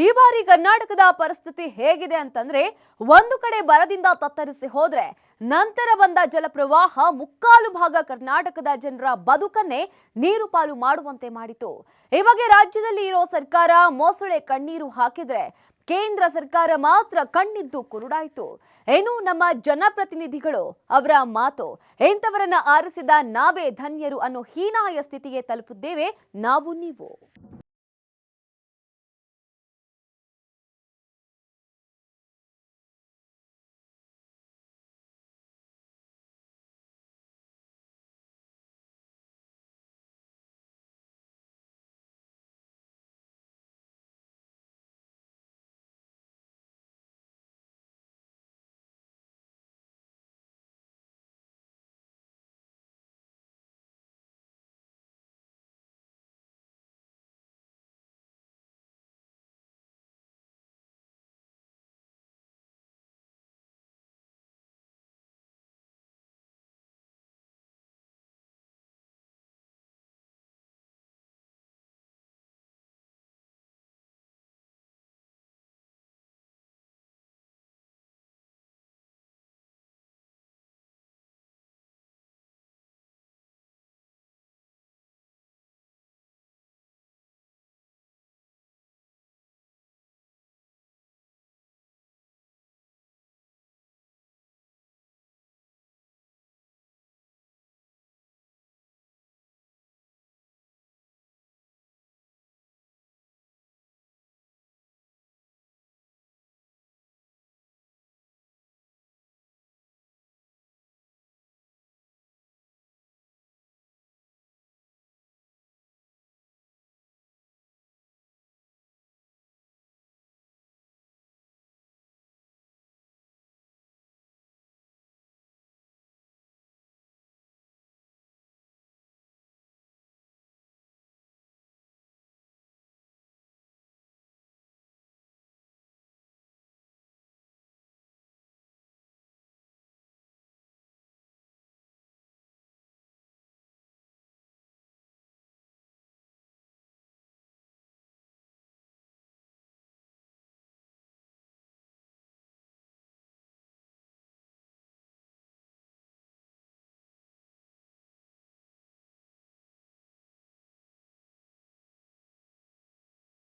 ಈ ಬಾರಿ ಕರ್ನಾಟಕದ ಪರಿಸ್ಥಿತಿ ಹೇಗಿದೆ ಅಂತಂದ್ರೆ ಒಂದು ಕಡೆ ಬರದಿಂದ ತತ್ತರಿಸಿ ಹೋದ್ರೆ ನಂತರ ಬಂದ ಜಲಪ್ರವಾಹ ಮುಕ್ಕಾಲು ಭಾಗ ಕರ್ನಾಟಕದ ಜನರ ಬದುಕನ್ನೇ ನೀರು ಪಾಲು ಮಾಡುವಂತೆ ಮಾಡಿತು. ಈ ಬಗ್ಗೆ ರಾಜ್ಯದಲ್ಲಿ ಇರೋ ಸರ್ಕಾರ ಮೊಸಳೆ ಕಣ್ಣೀರು ಹಾಕಿದ್ರೆ ಕೇಂದ್ರ ಸರ್ಕಾರ ಮಾತ್ರ ಕಣ್ಣಿದ್ದು ಕುರುಡಾಯಿತು. ಏನು ನಮ್ಮ ಜನಪ್ರತಿನಿಧಿಗಳು ಅವರ ಮಾತು, ಇಂಥವರನ್ನ ಆರಿಸಿದ ನಾವೇ ಧನ್ಯರು ಅನ್ನೋ ಹೀನಾಯ ಸ್ಥಿತಿಗೆ ತಲುಪಿದ್ದೇವೆ ನಾವು ನೀವು.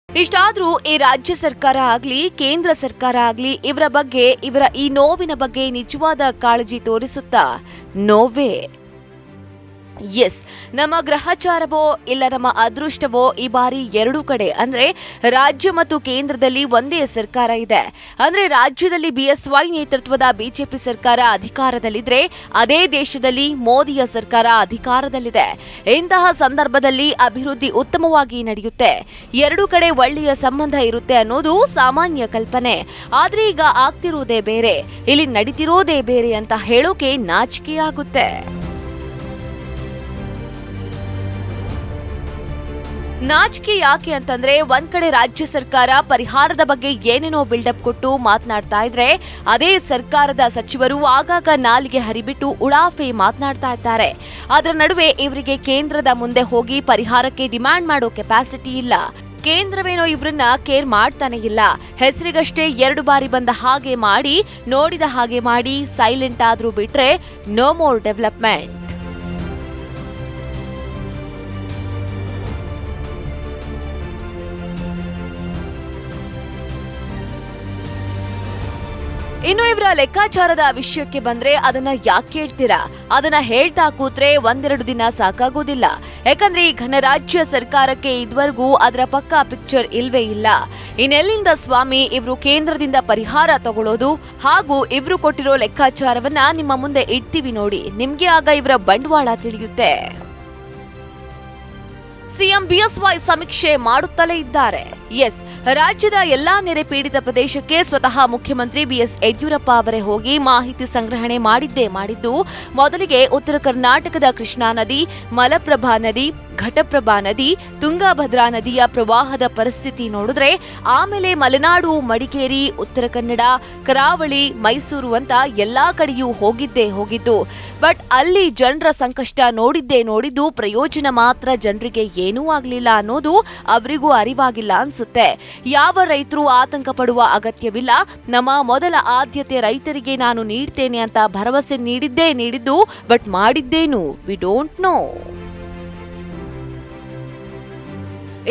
ಇಷ್ಟಾದ್ರೂ ಈ ರಾಜ್ಯ ಸರ್ಕಾರ ಆಗ್ಲಿ ಕೇಂದ್ರ ಸರ್ಕಾರ ಆಗ್ಲಿ ಇವರ ಬಗ್ಗೆ ಇವರ ಈ ನೋವಿನ ಬಗ್ಗೆ ನಿಜವಾದ ಕಾಳಜಿ ತೋರಿಸುತ್ತಾ ನೋವೇ. ಎಸ್, ನಮ್ಮ ಗ್ರಹಚಾರವೋ ಇಲ್ಲ ನಮ್ಮ ಅದೃಷ್ಟವೋ ಈ ಬಾರಿ ಎರಡೂ ಕಡೆ ಅಂದ್ರೆ ರಾಜ್ಯ ಮತ್ತು ಕೇಂದ್ರದಲ್ಲಿ ಒಂದೇ ಸರ್ಕಾರ ಇದೆ. ಅಂದ್ರೆ ರಾಜ್ಯದಲ್ಲಿ ಬಿಎಸ್ವೈ ನೇತೃತ್ವದ ಬಿಜೆಪಿ ಸರ್ಕಾರ ಅಧಿಕಾರದಲ್ಲಿದ್ರೆ ಅದೇ ದೇಶದಲ್ಲಿ ಮೋದಿಯ ಸರ್ಕಾರ ಅಧಿಕಾರದಲ್ಲಿದೆ. ಇಂತಹ ಸಂದರ್ಭದಲ್ಲಿ ಅಭಿವೃದ್ಧಿ ಉತ್ತಮವಾಗಿ ನಡೆಯುತ್ತೆ, ಎರಡೂ ಕಡೆ ಒಳ್ಳೆಯ ಸಂಬಂಧ ಇರುತ್ತೆ ಅನ್ನೋದು ಸಾಮಾನ್ಯ ಕಲ್ಪನೆ. ಆದ್ರೆ ಈಗ ಆಗ್ತಿರೋದೇ ಬೇರೆ, ಇಲ್ಲಿ ನಡೀತಿರೋದೇ ಬೇರೆ ಅಂತ ಹೇಳೋಕೆ ನಾಚಿಕೆಯಾಗುತ್ತೆ. ನಾಚಿಕೆ ಯಾಕೆ ಅಂತಂದ್ರೆ ಒಂದ್ ಕಡೆ ರಾಜ್ಯ ಸರ್ಕಾರ ಪರಿಹಾರದ ಬಗ್ಗೆ ಏನೇನೋ ಬಿಲ್ಡಪ್ ಕೊಟ್ಟು ಮಾತನಾಡ್ತಾ ಇದ್ರೆ ಅದೇ ಸರ್ಕಾರದ ಸಚಿವರು ಆಗಾಗ ನಾಲಿಗೆ ಹರಿಬಿಟ್ಟು ಉಡಾಫೆ ಮಾತನಾಡ್ತಾ ಇದ್ದಾರೆ. ಅದರ ನಡುವೆ ಇವರಿಗೆ ಕೇಂದ್ರದ ಮುಂದೆ ಹೋಗಿ ಪರಿಹಾರಕ್ಕೆ ಡಿಮ್ಯಾಂಡ್ ಮಾಡೋ ಕೆಪಾಸಿಟಿ ಇಲ್ಲ. ಕೇಂದ್ರವೇನೋ ಇವ್ರನ್ನ ಕೇರ್ ಮಾಡ್ತಾನೆ ಇಲ್ಲ. ಹೆಸರಿಗಷ್ಟೇ 2 ಬಾರಿ ಬಂದ ಹಾಗೆ ಮಾಡಿ, ನೋಡಿದ ಹಾಗೆ ಮಾಡಿ ಸೈಲೆಂಟ್ ಆದ್ರೂ ಬಿಟ್ರೆ ನೋ ಮೋರ್ ಡೆವಲಪ್ಮೆಂಟ್. ಇನ್ನು ಇವರ ಲೆಕ್ಕಾಚಾರದ ವಿಷಯಕ್ಕೆ ಬಂದ್ರೆ ಅದನ್ನ ಯಾಕೆ ಹೇಳ್ತೀರಾ? ಅದನ್ನ ಹೇಳ್ತಾ ಕೂತ್ರೆ 1-2 ದಿನ ಸಾಕಾಗೋದಿಲ್ಲ. ಯಾಕಂದ್ರೆ ಈ ಘನರಾಜ್ಯ ಸರ್ಕಾರಕ್ಕೆ ಇದುವರೆಗೂ ಅದರ ಪಕ್ಕಾ ಪಿಕ್ಚರ್ ಇಲ್ವೇ ಇಲ್ಲ. ಇನ್ನೆಲ್ಲಿಂದ ಸ್ವಾಮಿ ಇವ್ರು ಕೇಂದ್ರದಿಂದ ಪರಿಹಾರ ತಗೊಳ್ಳೋದು? ಹಾಗೂ ಇವ್ರು ಕೊಟ್ಟಿರೋ ಲೆಕ್ಕಾಚಾರವನ್ನ ನಿಮ್ಮ ಮುಂದೆ ಇಡ್ತೀವಿ ನೋಡಿ, ನಿಮ್ಗೆ ಆಗ ಇವರ ಬಂಡವಾಳ ತಿಳಿಯುತ್ತೆ. ಸಿಎಂ ಬಿಎಸ್ವೈ ಸಮೀಕ್ಷೆ ಮಾಡುತ್ತಲೇ ಇದ್ದಾರೆ. ಎಸ್, ರಾಜ್ಯದ ಎಲ್ಲಾ ನೆರೆ ಪೀಡಿತ ಪ್ರದೇಶಕ್ಕೆ ಸ್ವತಃ ಮುಖ್ಯಮಂತ್ರಿ ಬಿಎಸ್ ಯಡಿಯೂರಪ್ಪ ಅವರೇ ಹೋಗಿ ಮಾಹಿತಿ ಸಂಗ್ರಹಣೆ ಮಾಡಿದ್ದು ಮೊದಲಿಗೆ ಉತ್ತರ ಕರ್ನಾಟಕದ ಕೃಷ್ಣಾ ನದಿ, ಮಲಪ್ರಭಾ ನದಿ, ಘಟಪ್ರಭಾ ನದಿ, ತುಂಗಭದ್ರಾ ನದಿಯ ಪ್ರವಾಹದ ಪರಿಸ್ಥಿತಿ ನೋಡಿದ್ರೆ, ಆಮೇಲೆ ಮಲೆನಾಡು, ಮಡಿಕೇರಿ, ಉತ್ತರ ಕನ್ನಡ, ಕರಾವಳಿ, ಮೈಸೂರು ಅಂತ ಎಲ್ಲಾ ಕಡೆಯೂ ಹೋಗಿದ್ದು. ಬಟ್ ಅಲ್ಲಿ ಜನರ ಸಂಕಷ್ಟ ನೋಡಿದ್ದು ಪ್ರಯೋಜನ ಮಾತ್ರ, ಜನರಿಗೆ ಏನೂ ಆಗ್ಲಿಲ್ಲ ಅನ್ನೋದು ಅವರಿಗೂ ಅರಿವಾಗಿಲ್ಲ ಅನ್ಸುತ್ತೆ. ಯಾವ ರೈತರು ಆತಂಕ ಪಡುವ ಅಗತ್ಯವಿಲ್ಲ. ನಮ್ಮ ಮೊದಲ ಆದ್ಯತೆ ರೈತರಿಗೆ ನಾನು ನೀಡ್ತೇನೆ ಅಂತ ಭರವಸೆ ನೀಡಿದ್ದು, ಬಟ್ ಮಾಡಿದ್ದೇನು ವಿ ಡೋಂಟ್ ನೋ.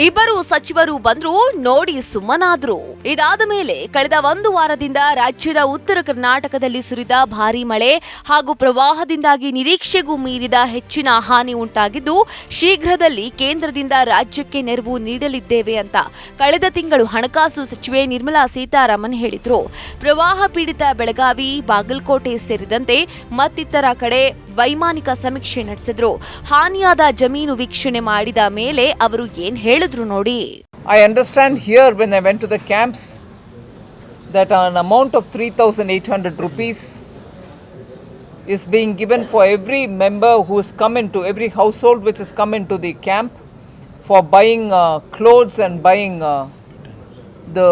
ಇಬ್ಬರು ಸಚಿವರು ಬಂದ್ರು, ನೋಡಿ ಸುಮ್ಮನಾದ್ರು. ಇದಾದ ಮೇಲೆ ಕಳೆದ ಒಂದು ವಾರದಿಂದ ರಾಜ್ಯದ ಉತ್ತರ ಕರ್ನಾಟಕದಲ್ಲಿ ಸುರಿದ ಭಾರೀ ಮಳೆ ಹಾಗೂ ಪ್ರವಾಹದಿಂದಾಗಿ ನಿರೀಕ್ಷೆಗೂ ಮೀರಿದ ಹೆಚ್ಚಿನ ಹಾನಿ ಉಂಟಾಗಿದ್ದು, ಶೀಘ್ರದಲ್ಲಿ ಕೇಂದ್ರದಿಂದ ರಾಜ್ಯಕ್ಕೆ ನೆರವು ನೀಡಲಿದ್ದೇವೆ ಅಂತ ಕಳೆದ ತಿಂಗಳು ಹಣಕಾಸು ಸಚಿವೆ ನಿರ್ಮಲಾ ಸೀತಾರಾಮನ್ ಹೇಳಿದ್ರು. ಪ್ರವಾಹ ಪೀಡಿತ ಬೆಳಗಾವಿ, ಬಾಗಲಕೋಟೆ ಸೇರಿದಂತೆ ಮತ್ತಿತರ ಕಡೆ ವೈಮಾನಿಕ ಸಮೀಕ್ಷೆ ನಡೆಸಿದ್ರು. ಹಾನಿಯಾದ ಜಮೀನು ವೀಕ್ಷಣೆ ಮಾಡಿದ ಮೇಲೆ ಅವರು ಏನ್ ಹೇಳಿದ್ರು ನೋಡಿ. I understand here when I went to the camps that an amount of 3,800 rupees is being given for every member who has come into, every household which has come into the camp for buying clothes and buying the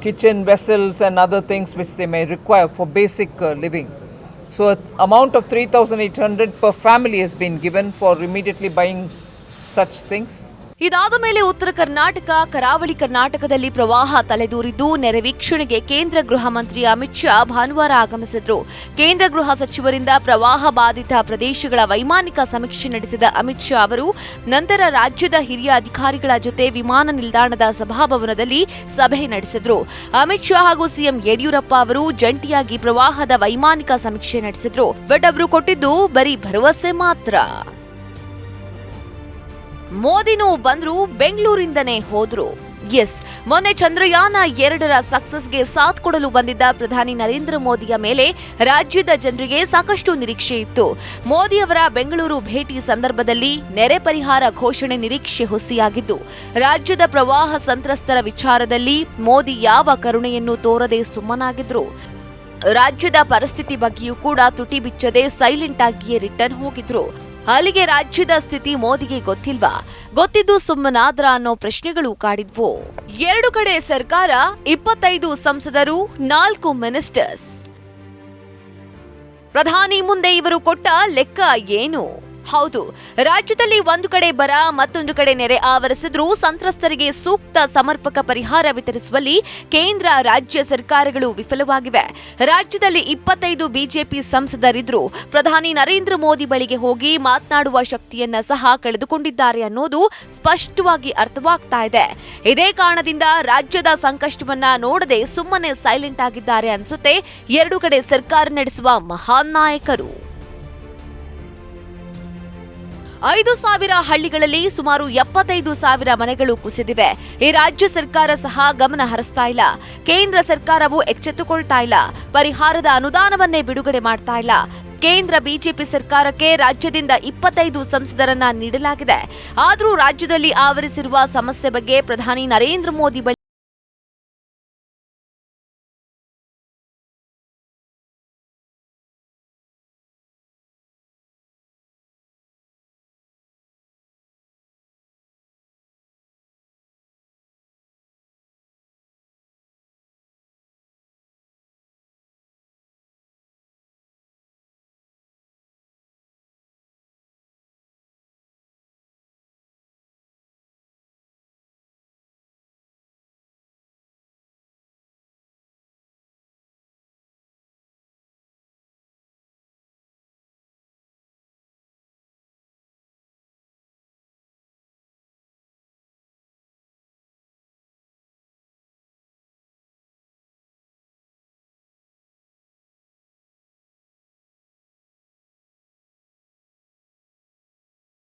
kitchen vessels and other things which they may require for basic living. So an amount of 3,800 per family has been given for immediately buying such things. ಇದಾದ ಮೇಲೆ ಉತ್ತರ ಕರ್ನಾಟಕ, ಕರಾವಳಿ ಕರ್ನಾಟಕದಲ್ಲಿ ಪ್ರವಾಹ ತಲೆದೂರಿದ್ದು, ನೆರೆ ವೀಕ್ಷಣೆಗೆ ಕೇಂದ್ರ ಗೃಹ ಮಂತ್ರಿ ಅಮಿತ್ ಶಾ ಭಾನುವಾರ ಆಗಮಿಸಿದ್ರು. ಕೇಂದ್ರ ಗೃಹ ಸಚಿವರಿಂದ ಪ್ರವಾಹ ಬಾಧಿತ ಪ್ರದೇಶಗಳ ವೈಮಾನಿಕ ಸಮೀಕ್ಷೆ ನಡೆಸಿದ ಅಮಿತ್ ಶಾ ಅವರು ನಂತರ ರಾಜ್ಯದ ಹಿರಿಯ ಅಧಿಕಾರಿಗಳ ಜೊತೆ ವಿಮಾನ ನಿಲ್ದಾಣದ ಸಭಾಭವನದಲ್ಲಿ ಸಭೆ ನಡೆಸಿದ್ರು. ಅಮಿತ್ ಶಾ ಹಾಗೂ ಸಿಎಂ ಯಡಿಯೂರಪ್ಪ ಅವರು ಜಂಟಿಯಾಗಿ ಪ್ರವಾಹದ ವೈಮಾನಿಕ ಸಮೀಕ್ಷೆ ನಡೆಸಿದ್ರು. ಬಟ್ ಅವರು ಕೊಟ್ಟಿದ್ದು ಬರೀ ಭರವಸೆ ಮಾತ್ರ. ಮೋದಿನೂ ಬಂದ್ರು, ಬೆಂಗಳೂರಿಂದನೇ ಹೋದ್ರು. ಎಸ್, ಮೊನ್ನೆ ಚಂದ್ರಯಾನ 2ರ ಸಕ್ಸಸ್ಗೆ ಸಾಥ್ ಕೊಡಲು ಬಂದಿದ್ದ ಪ್ರಧಾನಿ ನರೇಂದ್ರ ಮೋದಿಯ ಮೇಲೆ ರಾಜ್ಯದ ಜನರಿಗೆ ಸಾಕಷ್ಟು ನಿರೀಕ್ಷೆ ಇತ್ತು. ಮೋದಿಯವರ ಬೆಂಗಳೂರು ಭೇಟಿ ಸಂದರ್ಭದಲ್ಲಿ ನೆರೆ ಪರಿಹಾರ ಘೋಷಣೆ ನಿರೀಕ್ಷೆ ಹುಸಿಯಾಗಿದ್ದು, ರಾಜ್ಯದ ಪ್ರವಾಹ ಸಂತ್ರಸ್ತರ ವಿಚಾರದಲ್ಲಿ ಮೋದಿ ಯಾವ ಕರುಣೆಯನ್ನು ತೋರದೆ ಸುಮ್ಮನಾಗಿದ್ರು. ರಾಜ್ಯದ ಪರಿಸ್ಥಿತಿ ಬಗ್ಗೆಯೂ ಕೂಡ ತುಟಿ ಬಿಚ್ಚದೆ ಸೈಲೆಂಟ್ ಆಗಿಯೇ ರಿಟರ್ನ್ ಹೋಗಿದ್ರು. ಅಲ್ಲಿಗೆ ರಾಜ್ಯದ ಸ್ಥಿತಿ ಮೋದಿಗೆ ಗೊತ್ತಿಲ್ವಾ? ಗೊತ್ತಿದ್ದು ಸುಮ್ಮನಾದ್ರ ಅನ್ನೋ ಪ್ರಶ್ನೆಗಳು ಕಾಡಿದ್ವು. 2 ಕಡೆ ಸರ್ಕಾರ, 25 ಸಂಸದರು, 4 ಮಿನಿಸ್ಟರ್ಸ್. ಪ್ರಧಾನಿ ಮುಂದೆ ಇವರು ಕೊಟ್ಟ ಲೆಕ್ಕ ಏನು? ಹೌದು, ರಾಜ್ಯದಲ್ಲಿ ಒಂದು ಕಡೆ ಬರ, ಮತ್ತೊಂದು ಕಡೆ ನೆರೆ ಆವರಿಸಿದ್ರೂ ಸಂತ್ರಸ್ತರಿಗೆ ಸೂಕ್ತ ಸಮರ್ಪಕ ಪರಿಹಾರ ವಿತರಿಸುವಲ್ಲಿ ಕೇಂದ್ರ, ರಾಜ್ಯ ಸರ್ಕಾರಗಳು ವಿಫಲವಾಗಿವೆ. ರಾಜ್ಯದಲ್ಲಿ 25 ಬಿಜೆಪಿ ಸಂಸದರಿದ್ರು ಪ್ರಧಾನಿ ನರೇಂದ್ರ ಮೋದಿ ಬಳಿಗೆ ಹೋಗಿ ಮಾತನಾಡುವ ಶಕ್ತಿಯನ್ನ ಸಹ ಕಳೆದುಕೊಂಡಿದ್ದಾರೆ ಅನ್ನೋದು ಸ್ಪಷ್ಟವಾಗಿ ಅರ್ಥವಾಗ್ತಾ ಇದೆ. ಇದೇ ಕಾರಣದಿಂದ ರಾಜ್ಯದ ಸಂಕಷ್ಟವನ್ನ ನೋಡದೆ ಸುಮ್ಮನೆ ಸೈಲೆಂಟ್ ಆಗಿದ್ದಾರೆ ಅನ್ಸುತ್ತೆ 2 ಕಡೆ ಸರ್ಕಾರ ನಡೆಸುವ ಮಹಾನ್ ನಾಯಕರು. 5,000 ಹಳ್ಳಿಗಳಲ್ಲಿ ಸುಮಾರು 75,000 ಮನೆಗಳು ಕುಸಿದಿವೆ. ಈ ರಾಜ್ಯ ಸರ್ಕಾರ ಸಹ ಗಮನ ಹರಿಸ್ತಾ ಇಲ್ಲ. ಕೇಂದ್ರ ಸರ್ಕಾರವು ಎಚ್ಚೆತ್ತುಕೊಳ್ತಾ ಇಲ್ಲ. ಪರಿಹಾರದ ಅನುದಾನವನ್ನೇ ಬಿಡುಗಡೆ ಮಾಡ್ತಾ ಇಲ್ಲ. ಕೇಂದ್ರ ಬಿಜೆಪಿ ಸರ್ಕಾರಕ್ಕೆ ರಾಜ್ಯದಿಂದ 25 ಸಂಸದರನ್ನ ನೀಡಲಾಗಿದೆ. ಆದರೂ ರಾಜ್ಯದಲ್ಲಿ ಆವರಿಸಿರುವ ಸಮಸ್ಯೆ ಬಗ್ಗೆ ಪ್ರಧಾನಿ ನರೇಂದ್ರ ಮೋದಿ ಬಳಿ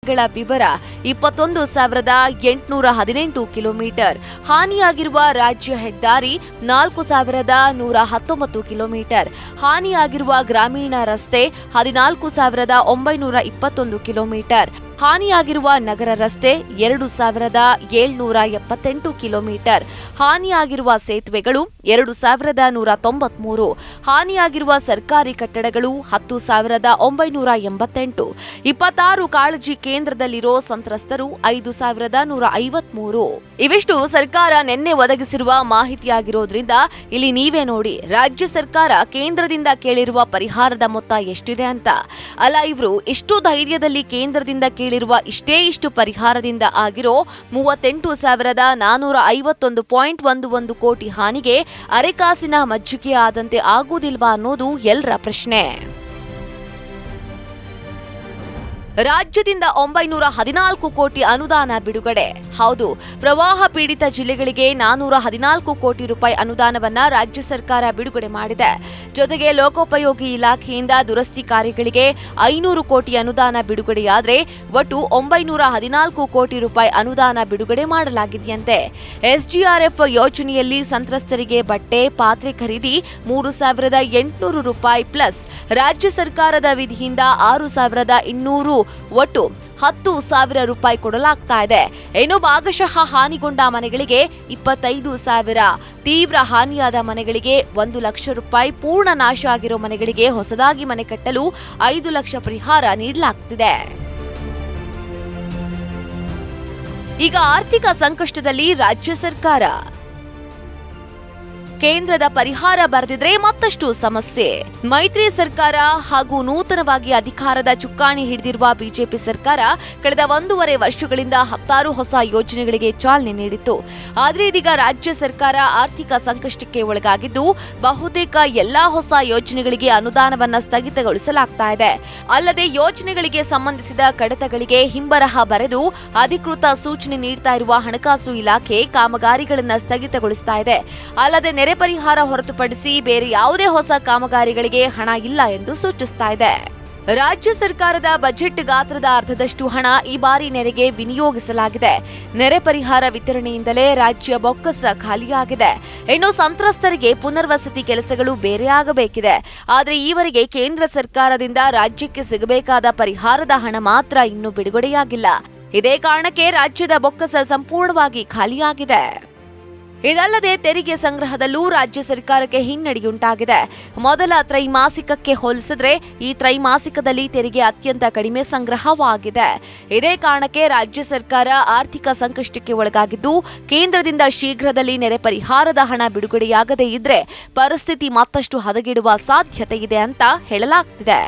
ಗಳ ವಿವರ 21,818 ಕಿಲೋಮೀಟರ್. ಹಾನಿಯಾಗಿರುವ ರಾಜ್ಯ ಹೆದ್ದಾರಿ 4,119 ಕಿಲೋಮೀಟರ್. ಹಾನಿಯಾಗಿರುವ ಗ್ರಾಮೀಣ ರಸ್ತೆ 14,921 ಕಿಲೋಮೀಟರ್. ಹಾನಿಯಾಗಿರುವ ನಗರ ರಸ್ತೆ 2778 ಕಿಲೋಮೀಟರ್, ಹಾನಿಯಾಗಿರುವ ಸೇತುವೆಗಳು 2193, ಹಾನಿಯಾಗಿರುವ ಸರ್ಕಾರಿ ಕಟ್ಟಡಗಳು 10,988, 26 ಕಾಳಜಿ ಕೇಂದ್ರದಲ್ಲಿರೋ ಸಂತ್ರಸ್ತರು 5,153. ಇವಿಷ್ಟು ಸರ್ಕಾರ ನಿನ್ನೆ ಒದಗಿಸಿರುವ ಮಾಹಿತಿಯಾಗಿರೋದ್ರಿಂದ ಇಲ್ಲಿ ನೀವೇ ನೋಡಿ ರಾಜ್ಯ ಸರ್ಕಾರ ಕೇಂದ್ರದಿಂದ ಕೇಳಿರುವ ಪರಿಹಾರದ ಮೊತ್ತ ಎಷ್ಟಿದೆ ಅಂತ. ಅಲ್ಲ, ಇವರು ಇಷ್ಟು ಧೈರ್ಯದಲ್ಲಿ ಕೇಂದ್ರದಿಂದ ಕೇಳಿರುವ ಇಷ್ಟು ಪರಿಹಾರದಿಂದ ಆಗಿರೋ 38,451.11 ಕೋಟಿ ಹಾನಿಗೆ ಅರೆಕಾಸಿನ ಮಜ್ಜಿಗೆ ಆದಂತೆ ಆಗುವುದಿಲ್ವಾ ಅನ್ನೋದು ಎಲ್ಲರ ಪ್ರಶ್ನೆ. ರಾಜ್ಯದಿಂದ 914 ಕೋಟಿ ಅನುದಾನ ಬಿಡುಗಡೆ. ಹೌದು, ಪ್ರವಾಹ ಪೀಡಿತ ಜಿಲ್ಲೆಗಳಿಗೆ 414 ಕೋಟಿ ರೂಪಾಯಿ ಅನುದಾನವನ್ನ ರಾಜ್ಯ ಸರ್ಕಾರ ಬಿಡುಗಡೆ ಮಾಡಿದೆ. ಜೊತೆಗೆ ಲೋಕೋಪಯೋಗಿ ಇಲಾಖೆಯಿಂದ ದುರಸ್ತಿ ಕಾರ್ಯಗಳಿಗೆ 500 ಕೋಟಿ ಅನುದಾನ ಬಿಡುಗಡೆಯಾದರೆ ಒಟ್ಟು 914 ಕೋಟಿ ರೂಪಾಯಿ ಅನುದಾನ ಬಿಡುಗಡೆ ಮಾಡಲಾಗಿದೆಯಂತೆ. ಎಸ್ಡಿಆರ್ಎಫ್ ಯೋಜನೆಯಲ್ಲಿ ಸಂತ್ರಸ್ತರಿಗೆ ಬಟ್ಟೆ, ಪಾತ್ರೆ ಖರೀದಿ 3,800 ರೂಪಾಯಿ ಪ್ಲಸ್ ರಾಜ್ಯ ಸರ್ಕಾರದ ವಿಧಿಯಿಂದ 6,200, ಒಟ್ಟು 10,000 ರೂಪಾಯಿ ಕೊಡಲಾಗ್ತಾ ಇದೆ. ಇನ್ನು ಭಾಗಶಃ ಹಾನಿಗೊಂಡ ಮನೆಗಳಿಗೆ 25,000, ತೀವ್ರ ಹಾನಿಯಾದ ಮನೆಗಳಿಗೆ 1 ಲಕ್ಷ ರೂಪಾಯಿ, ಪೂರ್ಣ ನಾಶ ಆಗಿರೋ ಮನೆಗಳಿಗೆ ಹೊಸದಾಗಿ ಮನೆ ಕಟ್ಟಲು 5 ಲಕ್ಷ ಪರಿಹಾರ ನೀಡಲಾಗ್ತಿದೆ. ಈಗ ಆರ್ಥಿಕ ಸಂಕಷ್ಟದಲ್ಲಿ ರಾಜ್ಯ ಸರ್ಕಾರ. ಕೇಂದ್ರದ ಪರಿಹಾರ ಬರೆದಿದ್ರೆ ಮತ್ತಷ್ಟು ಸಮಸ್ಯೆ. ಮೈತ್ರಿ ಸರ್ಕಾರ ಹಾಗೂ ನೂತನವಾಗಿ ಅಧಿಕಾರದ ಚುಕ್ಕಾಣಿ ಹಿಡಿದಿರುವ ಬಿಜೆಪಿ ಸರ್ಕಾರ ಕಳೆದ 1.5 ವರ್ಷಗಳಿಂದ 10 ಹೊಸ ಯೋಜನೆಗಳಿಗೆ ಚಾಲನೆ ನೀಡಿತ್ತು. ಆದರೆ ಇದೀಗ ರಾಜ್ಯ ಸರ್ಕಾರ ಆರ್ಥಿಕ ಸಂಕಷ್ಟಕ್ಕೆ ಒಳಗಾಗಿದ್ದು ಬಹುತೇಕ ಎಲ್ಲಾ ಹೊಸ ಯೋಜನೆಗಳಿಗೆ ಅನುದಾನವನ್ನ ಸ್ಥಗಿತಗೊಳಿಸಲಾಗ್ತಾ ಇದೆ. ಅಲ್ಲದೆ ಯೋಜನೆಗಳಿಗೆ ಸಂಬಂಧಿಸಿದ ಕಡತಗಳಿಗೆ ಹಿಂಬರಹ ಬರೆದು ಅಧಿಕೃತ ಸೂಚನೆ ನೀಡ್ತಾ ಇರುವ ಹಣಕಾಸು ಇಲಾಖೆ ಕಾಮಗಾರಿಗಳನ್ನು ಸ್ಥಗಿತಗೊಳಿಸ್ತಾ ಇದೆ. ಅಲ್ಲದೆ ನೆರೆ ಪರಿಹಾರ ಹೊರತುಪಡಿಸಿ ಬೇರೆ ಯಾವುದೇ ಹೊಸ ಕಾಮಗಾರಿಗಳಿಗೆ ಹಣ ಇಲ್ಲ ಎಂದು ಸೂಚಿಸ್ತಾ ಇದೆ. ರಾಜ್ಯ ಸರ್ಕಾರದ ಬಜೆಟ್ ಗಾತ್ರದ ಅರ್ಧದಷ್ಟು ಹಣ ಈ ಬಾರಿ ನೆರೆಗೆ ವಿನಿಯೋಗಿಸಲಾಗಿದೆ. ನೆರೆ ಪರಿಹಾರ ವಿತರಣೆಯಿಂದಲೇ ರಾಜ್ಯ ಬೊಕ್ಕಸ ಖಾಲಿಯಾಗಿದೆ. ಇನ್ನು ಸಂತ್ರಸ್ತರಿಗೆ ಪುನರ್ವಸತಿ ಕೆಲಸಗಳು ಬೇರೆ ಆಗಬೇಕಿದೆ. ಆದರೆ ಈವರೆಗೆ ಕೇಂದ್ರ ಸರ್ಕಾರದಿಂದ ರಾಜ್ಯಕ್ಕೆ ಸಿಗಬೇಕಾದ ಪರಿಹಾರದ ಹಣ ಮಾತ್ರ ಇನ್ನೂ ಬಿಡುಗಡೆಯಾಗಿಲ್ಲ. ಇದೇ ಕಾರಣಕ್ಕೆ ರಾಜ್ಯದ ಬೊಕ್ಕಸ ಸಂಪೂರ್ಣವಾಗಿ ಖಾಲಿಯಾಗಿದೆ. ಇದಲ್ಲದೆ ತೆರಿಗೆ ಸಂಗ್ರಹದಲ್ಲೂ ರಾಜ್ಯ ಸರ್ಕಾರಕ್ಕೆ ಹಿನ್ನಡೆಯುಂಟಾಗಿದೆ. ಮೊದಲ ತ್ರೈಮಾಸಿಕಕ್ಕೆ ಹೋಲಿಸಿದ್ರೆ ಈ ತ್ರೈಮಾಸಿಕದಲ್ಲಿ ತೆರಿಗೆ ಅತ್ಯಂತ ಕಡಿಮೆ ಸಂಗ್ರಹವಾಗಿದೆ. ಇದೇ ಕಾರಣಕ್ಕೆ ರಾಜ್ಯ ಸರ್ಕಾರ ಆರ್ಥಿಕ ಸಂಕಷ್ಟಕ್ಕೆ ಒಳಗಾಗಿದ್ದು ಕೇಂದ್ರದಿಂದ ಶೀಘ್ರದಲ್ಲಿ ನೆರೆ ಪರಿಹಾರದ ಹಣ ಬಿಡುಗಡೆಯಾಗದೇ ಇದ್ರೆ ಪರಿಸ್ಥಿತಿ ಮತ್ತಷ್ಟು ಹದಗೆಡುವ ಸಾಧ್ಯತೆ ಇದೆ ಅಂತ ಹೇಳಲಾಗ್ತಿದೆ.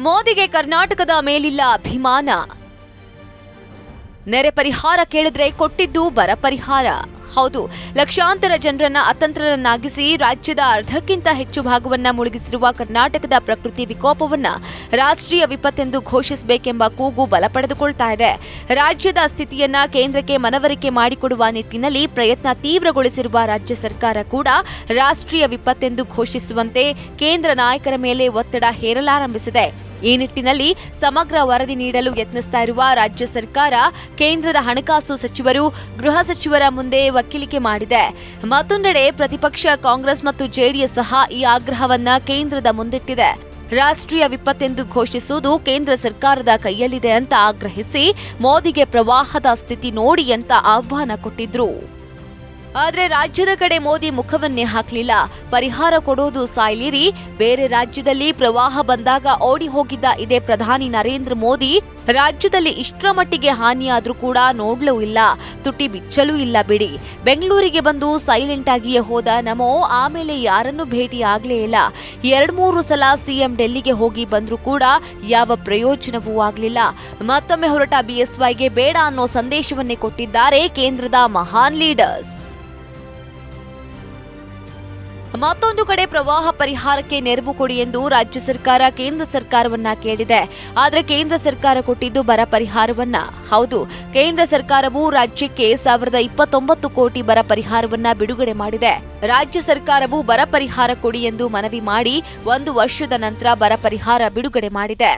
ಮೋದಿಗೆ ಕರ್ನಾಟಕದ ಮೇಲಿಲ್ಲ ಅಭಿಮಾನ. ನೆರೆ ಪರಿಹಾರ ಕೇಳಿದ್ರೆ ಕೊಟ್ಟಿದ್ದು ಬರ ಪರಿಹಾರ. ಹೌದು, ಲಕ್ಷಾಂತರ ಜನರನ್ನ ಅತಂತ್ರರನ್ನಾಗಿಸಿ ರಾಜ್ಯದ ಅರ್ಧಕ್ಕಿಂತ ಹೆಚ್ಚು ಭಾಗವನ್ನ ಮುಳುಗಿಸಿರುವ ಕರ್ನಾಟಕದ ಪ್ರಕೃತಿ ವಿಕೋಪವನ್ನ ರಾಷ್ಟ್ರೀಯ ವಿಪತ್ತೆಂದು ಘೋಷಿಸಬೇಕೆಂಬ ಕೂಗು ಬಲ ಪಡೆದುಕೊಳ್ತಾ ಇದೆ. ರಾಜ್ಯದ ಸ್ಥಿತಿಯನ್ನ ಕೇಂದ್ರಕ್ಕೆ ಮನವರಿಕೆ ಮಾಡಿಕೊಡುವ ನಿಟ್ಟಿನಲ್ಲಿ ಪ್ರಯತ್ನ ತೀವ್ರಗೊಳಿಸಿರುವ ರಾಜ್ಯ ಸರ್ಕಾರ ಕೂಡ ರಾಷ್ಟ್ರೀಯ ವಿಪತ್ತೆಂದು ಘೋಷಿಸುವಂತೆ ಕೇಂದ್ರ ನಾಯಕರ ಮೇಲೆ ಒತ್ತಡ ಹೇರಲಾರಂಭಿಸಿದೆ. ಈ ನಿಟ್ಟಿನಲ್ಲಿ ಸಮಗ್ರ ವರದಿ ನೀಡಲು ಯತ್ನಿಸ್ತಾ ಇರುವ ರಾಜ್ಯ ಸರ್ಕಾರ ಕೇಂದ್ರದ ಹಣಕಾಸು ಸಚಿವರು, ಗೃಹ ಸಚಿವರ ಮುಂದೆ ವಕೀಲಿಕೆ ಮಾಡಿದೆ. ಮತ್ತೊಂದೆಡೆ ಪ್ರತಿಪಕ್ಷ ಕಾಂಗ್ರೆಸ್ ಮತ್ತು ಜೆಡಿಎಸ್ ಸಹ ಈ ಆಗ್ರಹವನ್ನ ಕೇಂದ್ರದ ಮುಂದಿಟ್ಟಿದೆ. ರಾಷ್ಟ್ರೀಯ ವಿಪತ್ತೆಂದು ಘೋಷಿಸುವುದು ಕೇಂದ್ರ ಸರ್ಕಾರದ ಕೈಯಲ್ಲಿದೆ ಅಂತ ಆಗ್ರಹಿಸಿ ಮೋದಿಗೆ ಪ್ರವಾಹದ ಸ್ಥಿತಿ ನೋಡಿ ಅಂತ ಆಹ್ವಾನ ಕೊಟ್ಟಿದ್ರು. ಆದ್ರೆ ರಾಜ್ಯದ ಕಡೆ ಮೋದಿ ಮುಖವನ್ನೇ ಹಾಕಲಿಲ್ಲ. ಪರಿಹಾರ ಕೊಡೋದು ಸಾಯ್ಲಿರಿ, ಬೇರೆ ರಾಜ್ಯದಲ್ಲಿ ಪ್ರವಾಹ ಬಂದಾಗ ಓಡಿ ಹೋಗಿದ್ದ ಇದೇ ಪ್ರಧಾನಿ ನರೇಂದ್ರ ಮೋದಿ ರಾಜ್ಯದಲ್ಲಿ ಇಷ್ಟರ ಮಟ್ಟಿಗೆ ಹಾನಿಯಾದ್ರೂ ಕೂಡ ನೋಡ್ಲೂ ಇಲ್ಲ, ತುಟಿ ಬಿಚ್ಚಲೂ ಇಲ್ಲ ಬಿಡಿ. ಬೆಂಗಳೂರಿಗೆ ಬಂದು ಸೈಲೆಂಟ್ ಆಗಿಯೇ ಹೋದ ನಮೋ ಆಮೇಲೆ ಯಾರನ್ನೂ ಭೇಟಿ ಆಗ್ಲೇ ಇಲ್ಲ. 2-3 ಸಲ ಸಿಎಂ ಡೆಲ್ಲಿಗೆ ಹೋಗಿ ಬಂದ್ರೂ ಕೂಡ ಯಾವ ಪ್ರಯೋಜನವೂ ಆಗ್ಲಿಲ್ಲ. ಮತ್ತೊಮ್ಮೆ ಹೊರಟ ಬಿಎಸ್ವೈಗೆ ಬೇಡ ಅನ್ನೋ ಸಂದೇಶವನ್ನೇ ಕೊಟ್ಟಿದ್ದಾರೆ ಕೇಂದ್ರದ ಮಹಾನ್ ಲೀಡರ್ಸ್. ಮತ್ತೊಂದು ಕಡೆ ಪ್ರವಾಹ ಪರಿಹಾರಕ್ಕೆ ನೆರವು ಕೊಡಿ ಎಂದು ರಾಜ್ಯ ಸರ್ಕಾರ ಕೇಂದ್ರ ಸರ್ಕಾರವನ್ನ ಕೇಳಿದೆ. ಆದರೆ ಕೇಂದ್ರ ಸರ್ಕಾರ ಕೊಟ್ಟಿದ್ದು ಬರ ಪರಿಹಾರವನ್ನ. ಹೌದು, ಕೇಂದ್ರ ಸರ್ಕಾರವು ರಾಜ್ಯಕ್ಕೆ 1,029 ಕೋಟಿ ಬರ ಪರಿಹಾರವನ್ನ ಬಿಡುಗಡೆ ಮಾಡಿದೆ. ರಾಜ್ಯ ಸರ್ಕಾರವು ಬರ ಪರಿಹಾರ ಕೊಡಿ ಎಂದು ಮನವಿ ಮಾಡಿ 1 ವರ್ಷದ ನಂತರ ಬರ ಪರಿಹಾರ ಬಿಡುಗಡೆ ಮಾಡಿದೆ.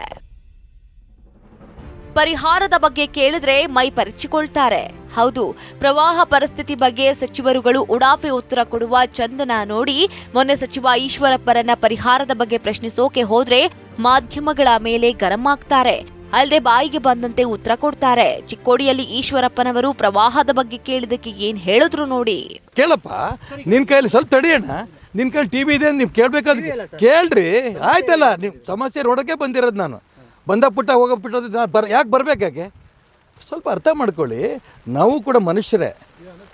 ಪರಿಹಾರದ ಬಗ್ಗೆ ಕೇಳಿದ್ರೆ ಮೈ ಪರಿಚಿಕೊಳ್ತಾರೆ. ಹೌದು, ಪ್ರವಾಹ ಪರಿಸ್ಥಿತಿ ಬಗ್ಗೆ ಸಚಿವರುಗಳು ಉಡಾಫೆ ಉತ್ತರ ಕೊಡುವ ಚಂದನ ನೋಡಿ ಮೊನ್ನೆ ಸಚಿವ ಈಶ್ವರಪ್ಪರನ್ನ ಪರಿಹಾರದ ಬಗ್ಗೆ ಪ್ರಶ್ನಿಸೋಕೆ ಹೋದ್ರೆ ಮಾಧ್ಯಮಗಳ ಮೇಲೆ ಗರಂ ಆಗ್ತಾರೆ. ಅಲ್ಲದೆ ಬಾಯಿಗೆ ಬಂದಂತೆ ಉತ್ತರ ಕೊಡ್ತಾರೆ. ಚಿಕ್ಕೋಡಿಯಲ್ಲಿ ಈಶ್ವರಪ್ಪನವರು ಪ್ರವಾಹದ ಬಗ್ಗೆ ಕೇಳಿದಕ್ಕೆ ಏನ್ ಹೇಳಿದ್ರು ನೋಡಿ. ಕೇಳಪ್ಪ, ನಿನ್ ಕೈಯಲ್ಲಿ ಸ್ವಲ್ಪ ತಡಿಯೋಣ. ನಿನ್ ಕೈಲಿ ಟಿವಿ ಇದೆ, ನೀವು ಕೇಳ್ಬೇಕಾದ್ರೆ ಕೇಳ್ರಿ. ಆಯ್ತಲ್ಲ, ನೀವು ಸಮಸ್ಯೆ ನೋಡೋಕೆ ಬಂದಿರೋದು. ನಾನು ಬಂದ ಪುಟ್ಟ ಹೋಗೋ ಪುಟ್ಟದ್ದು ಯಾಕೆ ಬರ್ಬೇಕಾಗೆ ಸ್ವಲ್ಪ ಅರ್ಥ ಮಾಡ್ಕೊಳ್ಳಿ. ನಾವು ಕೂಡ ಮನುಷ್ಯರೇ.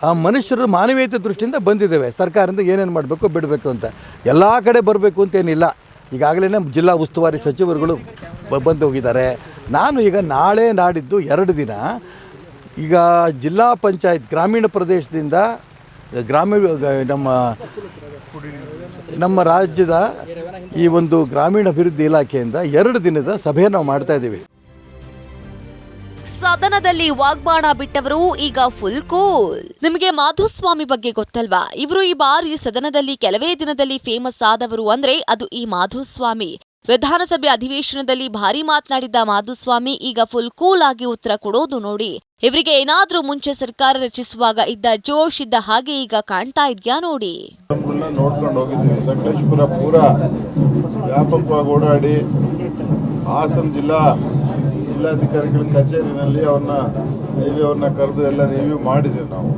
ಆ ಮನುಷ್ಯರು ಮಾನವೀಯತೆ ದೃಷ್ಟಿಯಿಂದ ಬಂದಿದ್ದೇವೆ. ಸರ್ಕಾರದಿಂದ ಏನೇನು ಮಾಡಬೇಕು ಬಿಡಬೇಕು ಅಂತ ಎಲ್ಲ ಕಡೆ ಬರಬೇಕು ಅಂತೇನಿಲ್ಲ. ಈಗಾಗಲೇ ಜಿಲ್ಲಾ ಉಸ್ತುವಾರಿ ಸಚಿವರುಗಳು ಬಂದು ಹೋಗಿದ್ದಾರೆ. ನಾನು ಈಗ ನಾಳೆ ನಾಡಿದ್ದು 2 ದಿನ ಈಗ ಜಿಲ್ಲಾ ಪಂಚಾಯತ್ ಗ್ರಾಮೀಣ ಪ್ರದೇಶದಿಂದ ನಮ್ಮ ರಾಜ್ಯದ ಈ ಒಂದು ಗ್ರಾಮೀಣಾಭಿವೃದ್ಧಿ ಇಲಾಖೆಯಿಂದ 2 ದಿನದ ಸಭೆ ನಾವು ಮಾಡ್ತಾ ಇದ್ದೀವಿ. ಸದನದಲ್ಲಿ ವಾಗ್ಬಾಣ ಬಿಟ್ಟವರು ಈಗ ಫುಲ್ ಕೂಲ್. ನಿಮಗೆ ಮಾಧುಸ್ವಾಮಿ ಬಗ್ಗೆ ಗೊತ್ತಲ್ವಾ? ಇವರು ಈ ಬಾರಿ ಸದನದಲ್ಲಿ ಕೆಲವೇ ದಿನದಲ್ಲಿ ಫೇಮಸ್ ಆದವರು ಅಂದ್ರೆ ಅದು ಈ ಮಾಧುಸ್ವಾಮಿ. ವಿಧಾನಸಭೆ ಅಧಿವೇಶನದಲ್ಲಿ ಭಾರಿ ಮಾತನಾಡಿದ್ದ ಮಾಧುಸ್ವಾಮಿ ಈಗ ಫುಲ್ ಕೂಲ್ ಆಗಿ ಉತ್ತರ ಕೊಡೋದು ನೋಡಿ. ಇವರಿಗೆ ಏನಾದ್ರೂ ಮುಂಚೆ ಸರ್ಕಾರ ರಚಿಸುವಾಗ ಇದ್ದ ಜೋಶ್ ಇದ್ದ ಹಾಗೆ ಈಗ ಕಾಣ್ತಾ ಇದ್ಯಾ ನೋಡಿ. ನೋಡ್ಕೊಂಡು ಹೋಗಿದ್ದೀವಿ. ಸಕಲೇಶಪುರ ಪೂರ ವ್ಯಾಪಕವಾಗಿ ಓಡಾಡಿ ಹಾಸನ ಜಿಲ್ಲಾಧಿಕಾರಿಗಳ ಕಚೇರಿನಲ್ಲಿ ಅವ್ರನ್ನ ಕರೆದು ಎಲ್ಲ ರಿವ್ಯೂ ಮಾಡಿದ್ದೀವಿ ನಾವು.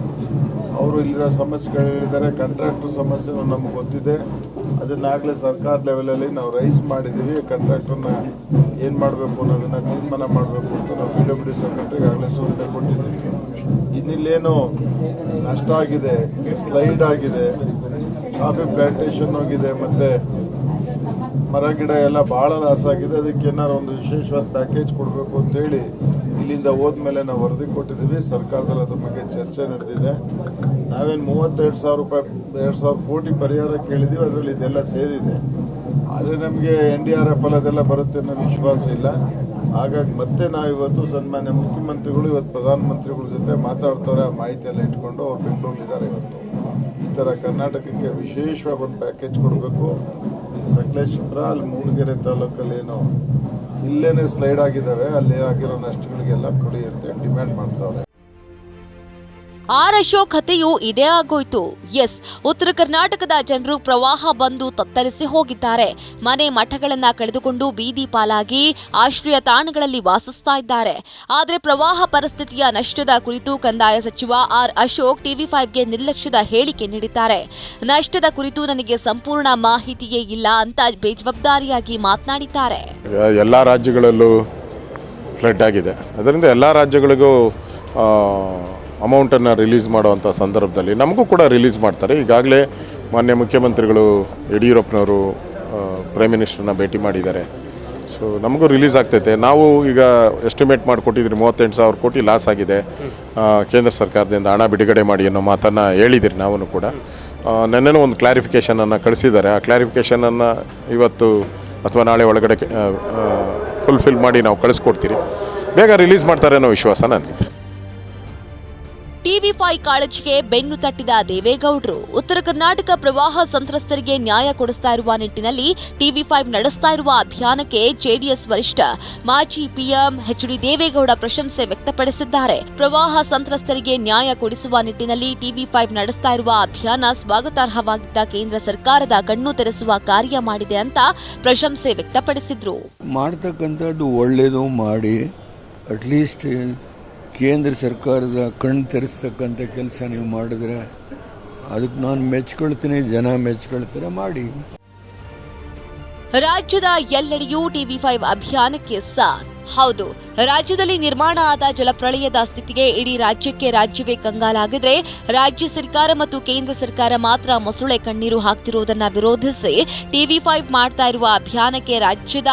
ಅವರು ಇಲ್ಲಿರೋ ಸಮಸ್ಯೆಗಳು ಹೇಳಿದ್ದಾರೆ. ಕಾಂಟ್ರಾಕ್ಟರ್ ಸಮಸ್ಯೆನೂ ನಮ್ಗೆ ಗೊತ್ತಿದೆ. ಅದನ್ನಾಗಲೇ ಸರ್ಕಾರ ಲೆವೆಲಲ್ಲಿ ನಾವು ರೈಸ್ ಮಾಡಿದ್ದೀವಿ. ಕಾಂಟ್ರಾಕ್ಟರ್ನ ಏನು ಮಾಡಬೇಕು ಅನ್ನೋದನ್ನು ತೀರ್ಮಾನ ಮಾಡಬೇಕು ಅಂತ ನಾವು PWD ಸೆಕ್ರೆಟರಿಗೆ ಆಗಲೇ ಸೂಚನೆ ಕೊಟ್ಟಿದ್ದೀವಿ. ಇನ್ನಿಲ್ಲೇನು ನಷ್ಟ ಆಗಿದೆ, ಸ್ಲೈಡ್ ಆಗಿದೆ, ಕಾಫಿ ಪ್ಲಾಂಟೇಶನ್ ಹೋಗಿದೆ, ಮತ್ತು ಮರ ಗಿಡ ಎಲ್ಲ ಭಾಳ ಲಾಸ್ ಆಗಿದೆ. ಅದಕ್ಕೆ ಏನಾದ್ರು ಒಂದು ವಿಶೇಷವಾದ ಪ್ಯಾಕೇಜ್ ಕೊಡಬೇಕು ಅಂತೇಳಿ ಇಲ್ಲಿಂದ ಹೋದ್ಮೇಲೆ ನಾವು ವರದಿ ಕೊಟ್ಟಿದ್ದೀವಿ. ಸರ್ಕಾರದಲ್ಲಿ ಅದ್ರ ಬಗ್ಗೆ ಚರ್ಚೆ ನಡೆದಿದೆ. ನಾವೇನು 32,000 ಕೋಟಿ ಪರಿಹಾರ ಕೇಳಿದ್ದೀವಿ. ಅದರಲ್ಲಿ ಇದೆಲ್ಲ ಸೇರಿದೆ. ಆದರೆ ನಮಗೆ NDRF ಅದೆಲ್ಲ ಬರುತ್ತೆ ಅನ್ನೋ ವಿಶ್ವಾಸ ಇಲ್ಲ. ಹಾಗಾಗಿ ಮತ್ತೆ ನಾವು ಇವತ್ತು ಸನ್ಮಾನ್ಯ ಮುಖ್ಯಮಂತ್ರಿಗಳು ಇವತ್ತು ಪ್ರಧಾನಮಂತ್ರಿಗಳ ಜೊತೆ ಮಾತಾಡ್ತಾರೆ. ಆ ಮಾಹಿತಿ ಎಲ್ಲ ಇಟ್ಕೊಂಡು ಅವ್ರು ಬೆಂಗಳೂರಿದ್ದಾರೆ. ಇವತ್ತು ಈ ಥರ ಕರ್ನಾಟಕಕ್ಕೆ ವಿಶೇಷವಾಗಿ ಒಂದು ಪ್ಯಾಕೇಜ್ ಕೊಡಬೇಕು. ಸಕಲೇಶಪುರ ಅಲ್ಲಿ ಮೂಡಿಗೆರೆ ತಾಲೂಕಲ್ಲಿ ಏನೋ ಇಲ್ಲೇನೆ ಸ್ಲೈಡ್ ಆಗಿದ್ದಾವೆ, ಅಲ್ಲಿ ಆಗಿರೋ ನಷ್ಟಗಳಿಗೆಲ್ಲ ಕೊಡಿ ಅಂತ ಡಿಮ್ಯಾಂಡ್ ಮಾಡ್ತಾವ್ರೆ. ಅಶೋಕ್ ಕಥೆಯೂ ಇದೇ ಆಗೋಯ್ತು. ಎಸ್, ಉತ್ತರ ಕರ್ನಾಟಕದ ಜನರು ಪ್ರವಾಹ ಬಂದು ತತ್ತರಿಸಿ ಹೋಗಿದ್ದಾರೆ. ಮನೆ ಮಠಗಳನ್ನ ಕಳೆದುಕೊಂಡು ಬೀದಿ ಪಾಲಾಗಿ ಆಶ್ರಯ ತಾಣಗಳಲ್ಲಿ ವಾಸಿಸ್ತಾ ಇದ್ದಾರೆ. ಆದರೆ ಪ್ರವಾಹ ಪರಿಸ್ಥಿತಿಯ ನಷ್ಟದ ಕುರಿತು ಕಂದಾಯ ಸಚಿವ ಅಶೋಕ್ TV5ಗೆ ನಿರ್ಲಕ್ಷ್ಯದ ಹೇಳಿಕೆ ನೀಡಿದ್ದಾರೆ. ನಷ್ಟದ ಕುರಿತು ನನಗೆ ಸಂಪೂರ್ಣ ಮಾಹಿತಿಯೇ ಇಲ್ಲ ಅಂತ ಬೇಜವಾಬ್ದಾರಿಯಾಗಿ ಮಾತನಾಡಿದ್ದಾರೆ. ಎಲ್ಲ ರಾಜ್ಯಗಳಲ್ಲೂ ಫ್ಲಡ್ ಆಗಿದೆ. ಅದರಿಂದ ಎಲ್ಲ ರಾಜ್ಯಗಳಿಗೂ ಅಮೌಂಟನ್ನು ರಿಲೀಸ್ ಮಾಡುವಂಥ ಸಂದರ್ಭದಲ್ಲಿ ನಮಗೂ ಕೂಡ ರಿಲೀಸ್ ಮಾಡ್ತಾರೆ. ಈಗಾಗಲೇ ಮಾನ್ಯ ಮುಖ್ಯಮಂತ್ರಿಗಳು ಯಡಿಯೂರಪ್ಪನವರು ಪ್ರೈಮ್ ಮಿನಿಸ್ಟರ್ನ ಭೇಟಿ ಮಾಡಿದ್ದಾರೆ. ಸೊ ನಮಗೂ ರಿಲೀಸ್ ಆಗ್ತೈತೆ. ನಾವು ಈಗ ಎಸ್ಟಿಮೇಟ್ ಮಾಡಿಕೊಟ್ಟಿದ್ರಿ 38,000 ಕೋಟಿ ಲಾಸ್ ಆಗಿದೆ, ಕೇಂದ್ರ ಸರ್ಕಾರದಿಂದ ಹಣ ಬಿಡುಗಡೆ ಮಾಡಿ ಅನ್ನೋ ಮಾತನ್ನು ಹೇಳಿದಿರಿ. ನಾವು ಕೂಡ ನೆನ್ನೆನೂ ಒಂದು ಕ್ಲಾರಿಫಿಕೇಷನನ್ನು ಕಳಿಸಿದ್ದಾರೆ. ಆ ಕ್ಲಾರಿಫಿಕೇಷನನ್ನು ಇವತ್ತು ಅಥವಾ ನಾಳೆ ಒಳಗಡೆ ಫುಲ್ಫಿಲ್ ಮಾಡಿ ನಾವು ಕಳಿಸ್ಕೊಡ್ತೀರಿ. ಬೇಗ ರಿಲೀಸ್ ಮಾಡ್ತಾರೆ ಅನ್ನೋ ವಿಶ್ವಾಸ ನನಗಿದೆ. TV5 ಕಾಳಜಿಗೆ ಬೆನ್ನು ತಟ್ಟಿದ ದೇವೇಗೌಡರು ಉತ್ತರ ಕರ್ನಾಟಕ ಪ್ರವಾಹ ಸಂತ್ರಸ್ತರಿಗೆ ನ್ಯಾಯ ಕೊಡಿಸ್ತಾ ಇರುವ ನಿಟ್ಟಿನಲ್ಲಿ TV5 ನಡೆಸ್ತಾ ಇರುವ ಅಭಿಯಾನಕ್ಕೆ ಜೆಡಿಎಸ್ ವರಿಷ್ಠ ಮಾಜಿ PM HD ದೇವೇಗೌಡ ಪ್ರಶಂಸೆ ವ್ಯಕ್ತಪಡಿಸಿದ್ದಾರೆ. ಪ್ರವಾಹ ಸಂತ್ರಸ್ತರಿಗೆ ನ್ಯಾಯ ಕೊಡಿಸುವ ನಿಟ್ಟಿನಲ್ಲಿ TV5 ನಡೆಸ್ತಾ ಇರುವ ಅಭಿಯಾನ ಸ್ವಾಗತಾರ್ಹವಾಗಿದ್ದ ಕೇಂದ್ರ ಸರ್ಕಾರದ ಕಣ್ಣು ತೆರೆಸುವ ಕಾರ್ಯ ಮಾಡಿದೆ ಅಂತ ಪ್ರಶಂಸೆ ವ್ಯಕ್ತಪಡಿಸಿದ್ರು. ಮಾಡತಕ್ಕಂಥದ್ದು ಒಳ್ಳೆಯದು ಮಾಡಿ ಅಟ್ಲೀಸ್ಟ್ ಕೇಂದ್ರ ಸರ್ಕಾರದ ಕಣ್ಣು ತೆರೆಸ್ತಕ್ಕಂಥ ಕೆಲಸ ನೀವು ಮಾಡಿದ್ರೆ ಅದಕ್ಕೆ ನಾನು ಮೆಚ್ಕೊಳ್ತೀನಿ, ಜನ ಮೆಚ್ಕೊಳ್ತಾರೆ, ಮಾಡಿ. ರಾಜ್ಯದ ಎಲ್ಲೆಡೆಯೂ TV5 ಅಭಿಯಾನಕ್ಕೆ ಸಾಥ್. ಹೌದು, ರಾಜ್ಯದಲ್ಲಿ ನಿರ್ಮಾಣ ಆದ ಜಲಪ್ರಳಯದ ಸ್ಥಿತಿಗೆ ಇಡೀ ರಾಜ್ಯವೇ ಕಂಗಾಲಾಗಿದ್ರೆ ರಾಜ್ಯ ಸರ್ಕಾರ ಮತ್ತು ಕೇಂದ್ರ ಸರ್ಕಾರ ಮಾತ್ರ ಮೊಸಳೆ ಕಣ್ಣೀರು ಹಾಕ್ತಿರುವುದನ್ನ ವಿರೋಧಿಸಿ TV5 ಮಾಡ್ತಾ ಇರುವ ಅಭಿಯಾನಕ್ಕೆ ರಾಜ್ಯದ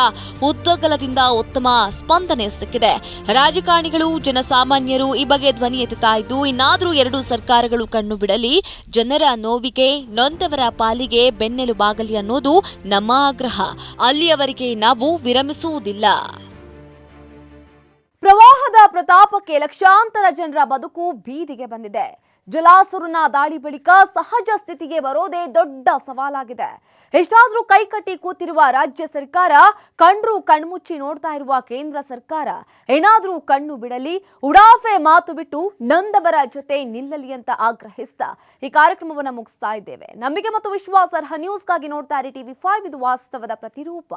ಉದ್ದಗಲದಿಂದ ಉತ್ತಮ ಸ್ಪಂದನೆ ಸಿಕ್ಕಿದೆ. ರಾಜಕಾರಣಿಗಳು, ಜನಸಾಮಾನ್ಯರು ಈ ಬಗ್ಗೆ ಧ್ವನಿ ಎತ್ತುತ್ತಾ ಇದ್ದು, ಇನ್ನಾದರೂ 2 ಸರ್ಕಾರಗಳು ಕಣ್ಣು ಬಿಡಲಿ, ಜನರ ನೋವಿಗೆ ನೊಂದವರ ಪಾಲಿಗೆ ಬೆನ್ನೆಲುಬಾಗಲಿ ಅನ್ನೋದು ನಮ್ಮ ಆಗ್ರಹ. ಅಲ್ಲಿಯವರೆಗೆ ನಾವು ವಿರಮಿಸುವುದಿಲ್ಲ. ಪ್ರವಾಹದ ಪ್ರತಾಪಕ್ಕೆ ಲಕ್ಷಾಂತರ ಜನರ ಬದುಕು ಬೀದಿಗೆ ಬಂದಿದೆ. ಜಲಾಸುರನ ದಾಳಿ ಬಳಿಕ ಸಹಜ ಸ್ಥಿತಿಗೆ ಬರೋದೇ ದೊಡ್ಡ ಸವಾಲಾಗಿದೆ. ಎಷ್ಟಾದ್ರೂ ಕೈಕಟ್ಟಿ ಕೂತಿರುವ ರಾಜ್ಯ ಸರ್ಕಾರ, ಕಂಡ್ರು ಕಣ್ಮುಚ್ಚಿ ನೋಡ್ತಾ ಇರುವ ಕೇಂದ್ರ ಸರ್ಕಾರ ಏನಾದ್ರೂ ಕಣ್ಣು ಬಿಡಲಿ, ಉಡಾಫೆ ಮಾತು ಬಿಟ್ಟು ನೊಂದವರ ಜೊತೆ ನಿಲ್ಲಲಿ ಅಂತ ಆಗ್ರಹಿಸ್ತಾ ಈ ಕಾರ್ಯಕ್ರಮವನ್ನು ಮುಗಿಸ್ತಾ ಇದ್ದೇವೆ. ನಂಬಿಕೆ ಮತ್ತು ವಿಶ್ವಾಸಾರ್ಹ ನ್ಯೂಸ್ಗಾಗಿ ನೋಡ್ತಾ ಇರಿ TV5, ಇದು ವಾಸ್ತವದ ಪ್ರತಿರೂಪ.